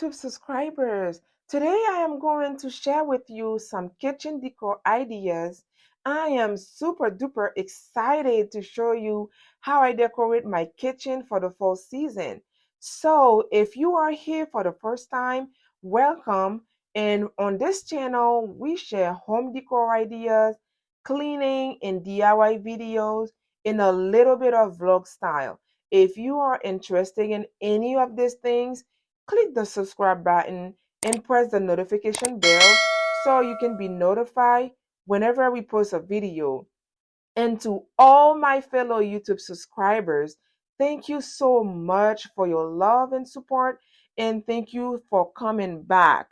YouTube subscribers. Today I am going to share with you some kitchen decor ideas. I am super duper excited to show you how I decorate my kitchen for the fall season. So, if you are here for the first time, welcome. And on this channel, we share home decor ideas, cleaning and DIY videos in a little bit of vlog style. If you are interested in any of these things, click the subscribe button and press the notification bell so you can be notified whenever we post a video. And to all my fellow YouTube subscribers, thank you so much for your love and support, and thank you for coming back.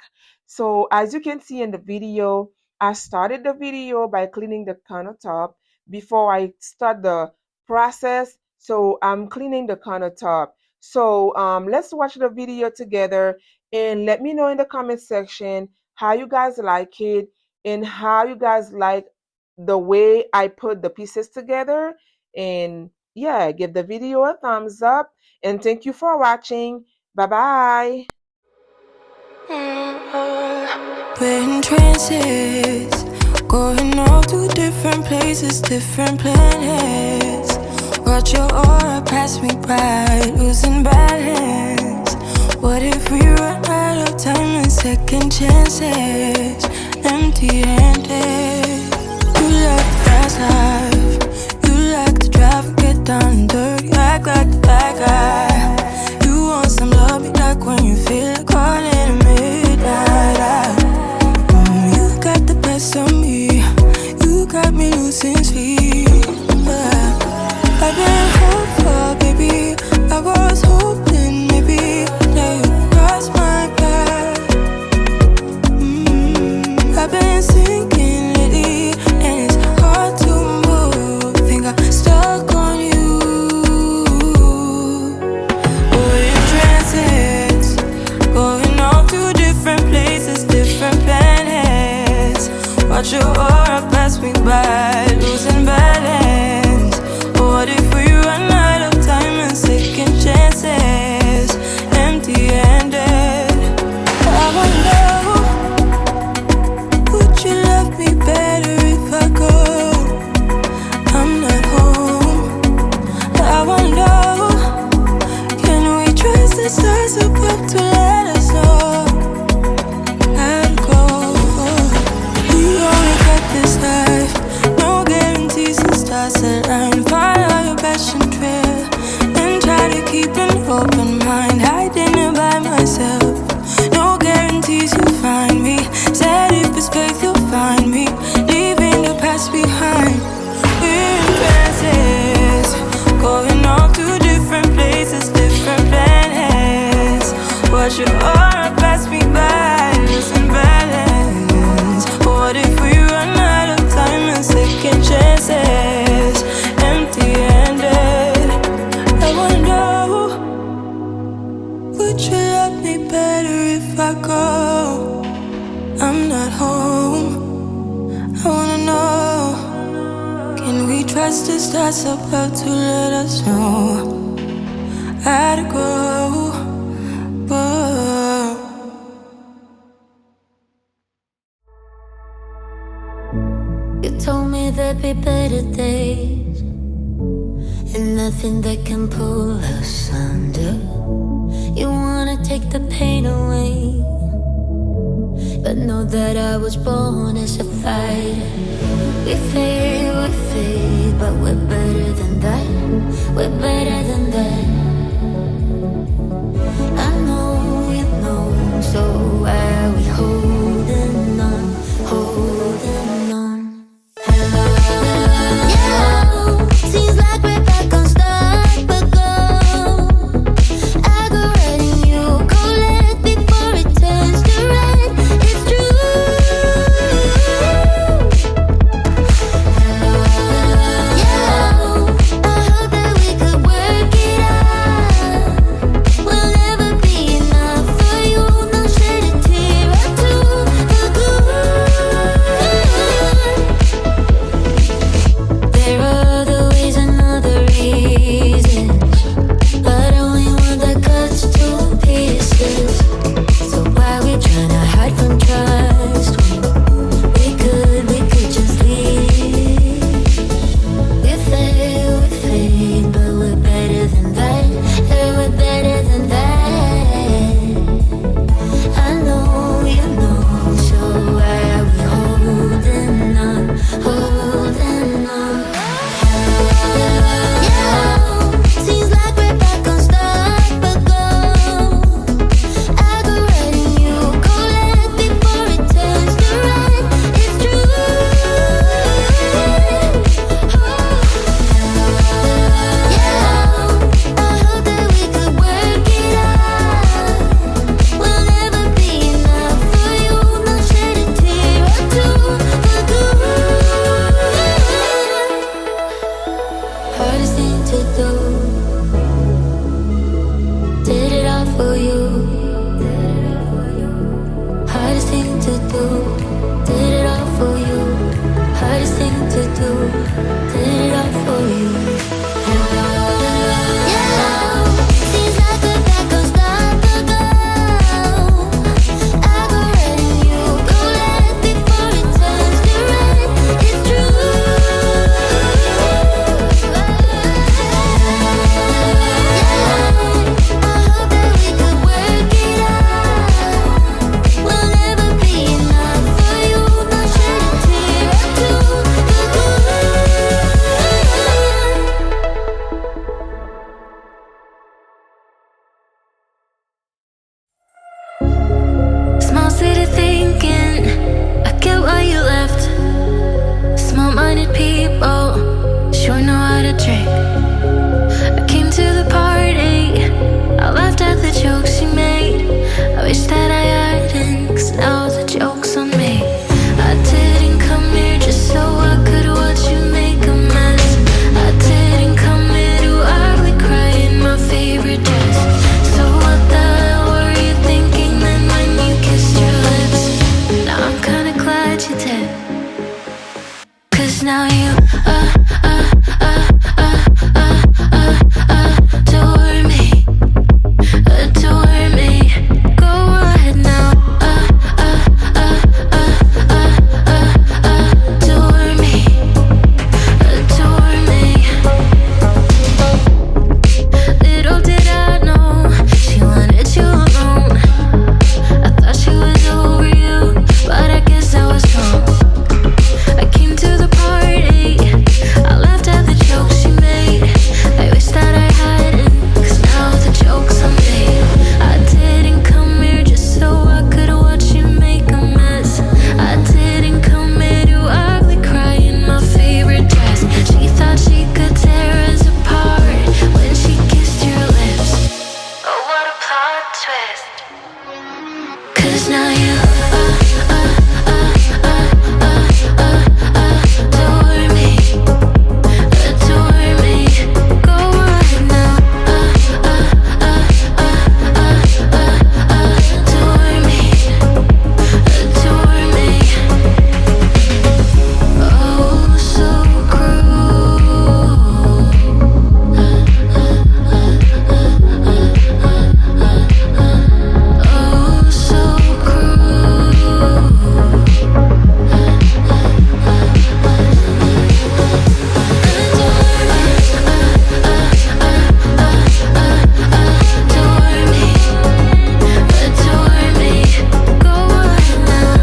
So, as you can see in the video, I started the video by cleaning the countertop before I start the process. So, I'm cleaning the countertop. So, let's watch the video together and let me know in the comment section how you guys like it and how you guys like the way I put the pieces together. And yeah, give the video a thumbs up and thank you for watching. Bye bye. We're in trances, going off to different places, different planets. Watch your aura pass me by, losing balance. What if we run out of time and second chances? Empty-handed. You like the fast life, you like to drive and get down and dirty, act like the bad guy. You want some love, me like when you feel like calling at midnight. You got the best of me, you got me losing sleep. I've been hopeful, baby, I was hoping maybe that you crossed my path. I've been sinking lately, and it's hard to move. Think I'm stuck on you. We're in transits, going off to different places, different planets. Watch your aura pass me by, losing balance. What if we run out of time and second chances? Empty-handed. I wonder, would you love me better if I go? I'm not home. I wonder, can we trust the stars above to let us know how to go? We only got this life, no guarantees and stars align. Follow your passion trail and try to keep an open mind. Hiding it by myself, no guarantees you'll find me. Said if it's faith you'll find me, leaving the past behind. We're in trances, going off to different places, different planets. Watch your aura pass me by, losing balance. What if we run out of time and second chances? Empty-handed. I wonder, would you love me better if I go? I'm not home. I wanna know, can we trust the stars above to let us know how to go? Whoa. You told me there'd be better days, and nothing that can pull us under. You wanna take the pain away, but know that I was born as a fighter. We fade, but we're better than that. We're better than that. I know you know, so why are we holding on, holding on? Hello, hello. Seems like we're back on start, but go. I go red and you go left before it turns to red. It's true. Hello, hello. I hope that we could work it out. We'll never be enough for you. No shed a tear or two. The glue. now you adore me, adore me. Go ahead now, adore me, adore me. Little did I know she wanted you alone. I thought she was over you, but I guess I was wrong. I came to the party, I laughed at the jokes she made. I wish that I hadn't, 'cause now the joke's on me. I didn't come here just so I could watch you make a mess. I didn't come here to ugly cry in my favorite dress. She thought she could tear us apart when she kissed your lips. Oh, what a plot twist. 'Cause now you adore me, adore me. Go ahead now, adore me, adore me. Oh, so cruel. Oh, so cruel. Adore me, adore me. Go ahead now,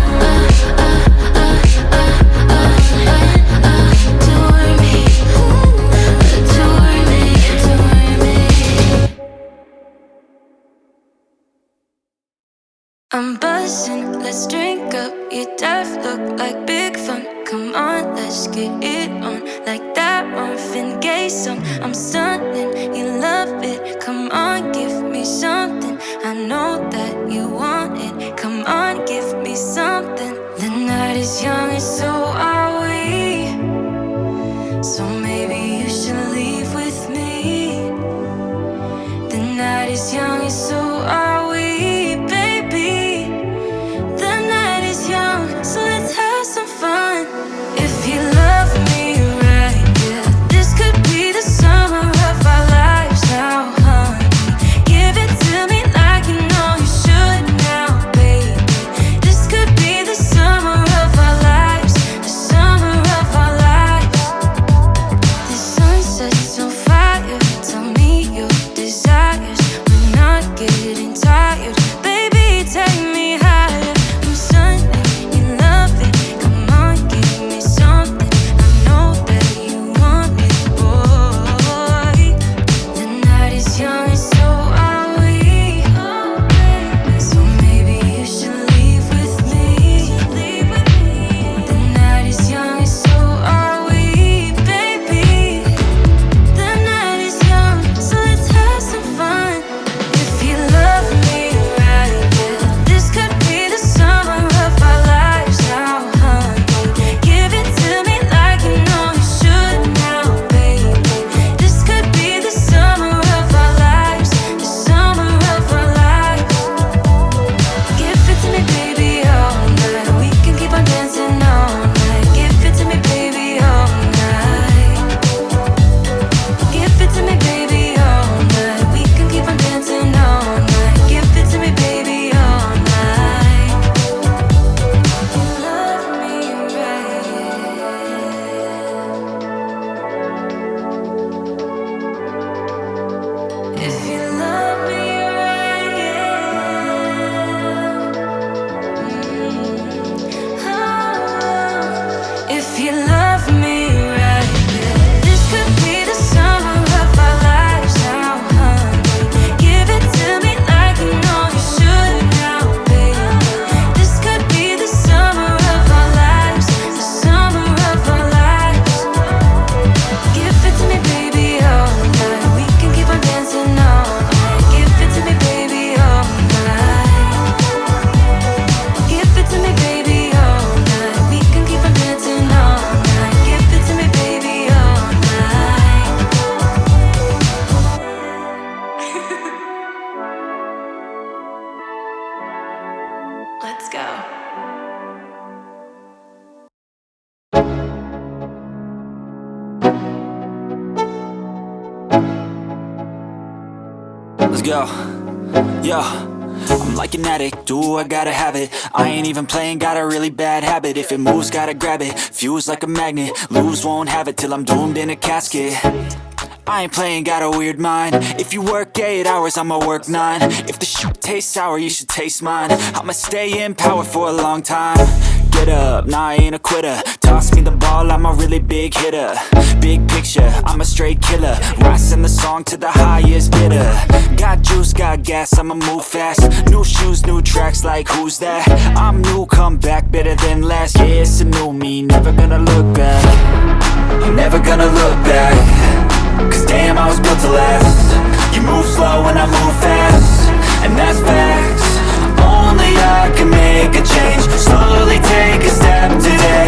adore me, adore me, adore me. I'm buzzing, let's drink up. Your death look like big fun. Come on, let's get it on. Like that Marvin Gaye song. I'm stunning, you love it. Come on, give me something. I know that you want it. Come on, give me something. The night is young and so are we. So maybe you should leave with me. The night is young and so are we, baby. The night is young, so let's have some fun. If you love me right, yeah, this could be the summer of our lives now, honey. Give it to me like you know you should now, baby. This could be the summer of our lives, the summer of our lives. The sun sets on fire, tell me your desires. We're not getting tired, baby, take me higher. I'm Sunday, you love it. Come on, give me something. I know that you want it, boy. The night is young and so are we. So maybe you should leave with me. The night is young and so are we, baby. The night is young, so let's have some fun. If you love me right, yeah, this could be the summer of our lives now, honey. Give it to me like you know you should now, baby. This could be the summer of our lives, the summer of our lives. Give it to me, baby, all night. We can keep on dancing all night. Give it to me, baby, all night. Give it to me, baby, all night. We can keep on dancing all night. Give it to me, baby, all night. You love me right. If you love me right, yeah. Oh, if you love me right, yeah. This could be the summer of our lives now, honey. Give it to me like you know you should now, baby. This could be the summer of our lives, the summer of our lives. Give it to me, baby, all night. We can keep on dancing all night. Give it to me, baby, all night. Give it to me, baby, all night. We can keep on dancing all night. Let's go. Yo, I'm like an addict, do I gotta have it. I ain't even playing, got a really bad habit. If it moves, gotta grab it, fuse like a magnet. Lose, won't have it till I'm doomed in a casket. I ain't playing, got a weird mind. If you work 8 hours, I'ma work 9. If the shit tastes sour, you should taste mine. I'ma stay in power for a long time. Get up, nah, I ain't a quitter. Toss me the ball, I'm a really big hitter. Big picture, I'm a straight killer. Rising the song to the highest bidder. Got juice, got gas, I'ma move fast. New shoes, new tracks, like who's that? I'm new, come back, better than last. Yeah, it's a new me, never gonna look back. I'm never gonna look back. Cause damn, I was built to last. You move slow and I move fast.